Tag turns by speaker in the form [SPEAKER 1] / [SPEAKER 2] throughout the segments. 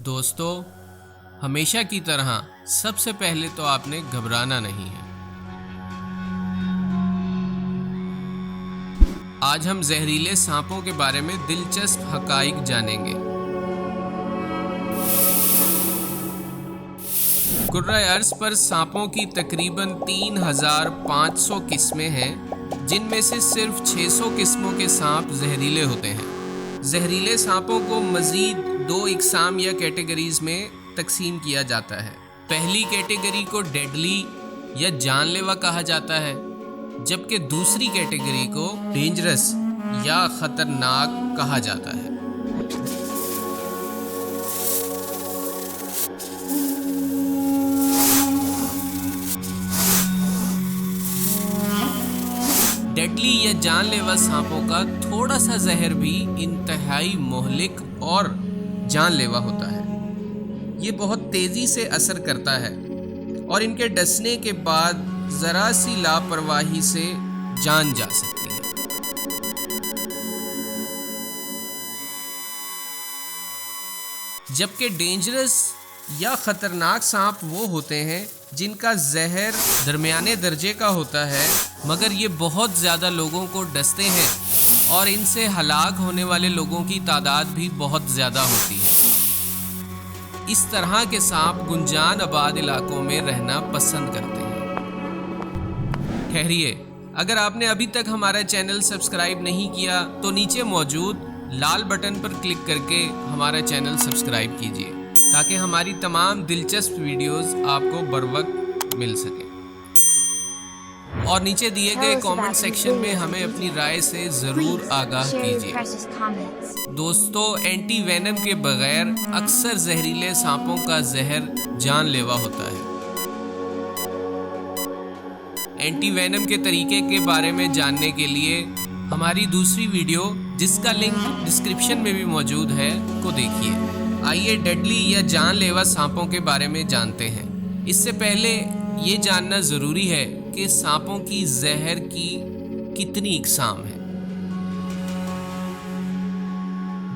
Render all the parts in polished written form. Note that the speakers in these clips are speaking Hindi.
[SPEAKER 1] दोस्तों, हमेशा की तरह सबसे पहले तो आपने घबराना नहीं है। आज हम जहरीले सांपों के बारे में दिलचस्प हकाइक जानेंगे। कुर्रा अर्ज पर सांपों की तकरीबन 3500 किस्में हैं, जिनमें से सिर्फ 600 किस्मों के सांप जहरीले होते हैं। जहरीले सांपों को मजीद 2 इकसाम या कैटेगरीज में तकसीम किया जाता है। पहली कैटेगरी को डेडली या जानलेवा कहा जाता है, जबकि दूसरी कैटेगरी को डेंजरस या खतरनाक कहा जाता है। डेडली या जानलेवा सांपों का थोड़ा सा जहर भी इंतहाई मोहलिक और जानलेवा होता है। ये बहुत तेजी से असर करता है और इनके डसने के बाद जरा सी लापरवाही से जान जा सकती है। जबकि डेंजरस या खतरनाक सांप वो होते हैं जिनका जहर दरमियाने दर्जे का होता है, मगर ये बहुत ज़्यादा लोगों को डसते हैं और इनसे हलाक होने वाले लोगों की तादाद भी बहुत ज़्यादा होती है। इस तरह के सांप गुंजान आबाद इलाकों में रहना पसंद करते हैं। ठहरिए, अगर आपने अभी तक हमारा चैनल सब्सक्राइब नहीं किया तो नीचे मौजूद लाल बटन पर क्लिक करके हमारा चैनल सब्सक्राइब कीजिए, ताकि हमारी तमाम दिलचस्प वीडियोस आपको बरवक्त मिल सके। और नीचे दिए गए कमेंट सेक्शन में हमें अपनी राय से ज़रूर आगाह कीजिए। दोस्तों, एंटी वेनम के बगैर अक्सर जहरीले सांपों का जहर जानलेवा होता है। एंटी वेनम के तरीके के बारे में जानने के लिए हमारी दूसरी वीडियो, जिसका लिंक डिस्क्रिप्शन में भी मौजूद है, को देखिए। आइए डेडली या जानलेवा सांपों के बारे में जानते हैं। इससे पहले ये जानना ज़रूरी है कि सांपों की जहर की कितनी इकसाम है।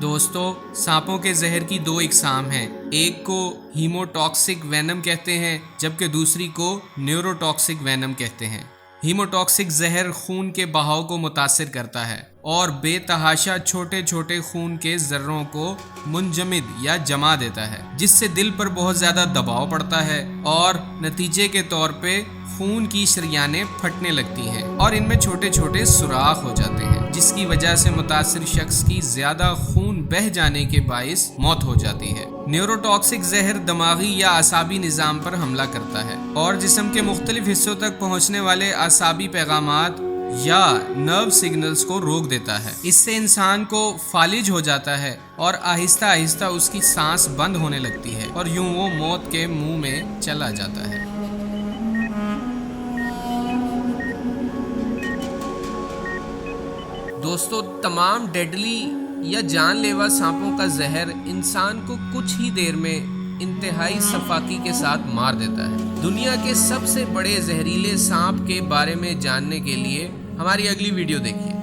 [SPEAKER 1] दोस्तों, सांपों के जहर की 2 इकसाम हैं। एक को हीमोटॉक्सिक वेनम कहते हैं, जबकि दूसरी को न्यूरोटॉक्सिक वेनम कहते हैं। हीमोटॉक्सिक जहर खून के बहाव को मुतासिर करता है और बेतहाशा छोटे छोटे खून के जर्रों को मुंजमिद या जमा देता है, जिससे दिल पर बहुत ज़्यादा दबाव पड़ता है और नतीजे के तौर पे खून की शरियानें फटने लगती हैं और इनमें छोटे छोटे सुराख हो जाते हैं, जिसकी वजह से मुतासिर शख्स की ज़्यादा खून बह जाने के बाइस मौत हो जाती है। न्यूरोटॉक्सिक जहर दिमागी या आसाबी निज़ाम पर हमला करता है और जिस्म के मुख्तलिफ हिस्सों तक पहुँचने वाले आसाबी पैगामात या नर्व सिग्नल्स को रोक देता है। इससे इंसान को फालिज हो जाता है और आहिस्ता आहिस्ता उसकी सांस बंद होने लगती है और यूं वो मौत के मुंह में चला जाता है। दोस्तों, तमाम डेडली या जानलेवा सांपों का जहर इंसान को कुछ ही देर में इंतहाई सफाकी के साथ मार देता है। दुनिया के सबसे बड़े जहरीले सांप के बारे में जानने के लिए हमारी अगली वीडियो देखिए।